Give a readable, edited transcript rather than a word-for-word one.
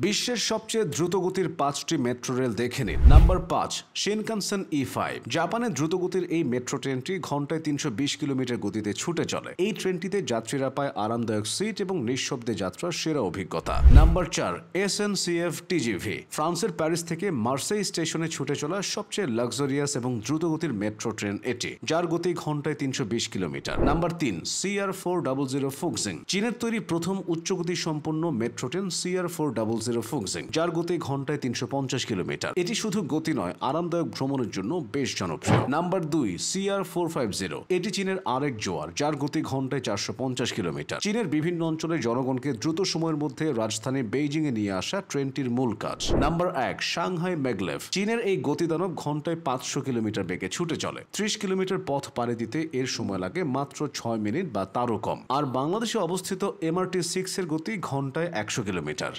বিশ্বের সবচেয়ে দ্রুতগতির 5টি মেট্রো রেল দেখে নিন। Number 5, Shinkansen E5। জাপানের দ্রুতগতির এই মেট্রো ট্রেনটি ঘন্টায় 320 কিলোমিটার গতিতে ছুটে চলে। এই ট্রেনটিতে যাত্রীরা পায় আরামদায়ক সিট এবং নিঃশব্দে যাত্রার সেরা অভিজ্ঞতা। Number 4, SNCF TGV। ফ্রান্সের প্যারিস থেকে মার্সেই স্টেশনে ছুটে চলা সবচেয়ে লাক্সারিয়াস এবং দ্রুতগতির মেট্রো ট্রেন এটি, যার গতি ঘন্টায় 320 কিলোমিটার। Number 3, CR400 ফুক্সিং। চীনের তৈরি প্রথম উচ্চগতি সম্পন্ন মেট্রো ট্রেন CR400 ফুক্সিং, যার গতি ঘন্টায় 350 কিলোমিটার। এটি শুধু গতি নয়, আরামদায়ক ভ্রমণের জন্য বেশ জনপ্রিয়। Number 2, CR450। এটি চীনের আরেক জোয়ার, যার গতি ঘন্টায় 450 কিলোমিটার। চীনের বিভিন্ন অঞ্চলের জনগণকে দ্রুত সময়ের মধ্যে রাজধানী বেইজিং এ নিয়ে আসা ট্রেনটির মূল কাজ। Number 1, Shanghai maglev. চীনের এই গতিদানব ঘন্টায় 500 কিলোমিটার বেগে ছুটে চলে। 30 কিলোমিটার পথ পাড়ি দিতে এর সময় লাগে মাত্র 6 মিনিট বা তারও কম। আর বাংলাদেশে অবস্থিত MRT 6 এর গতি ঘন্টায় 100 কিলোমিটার।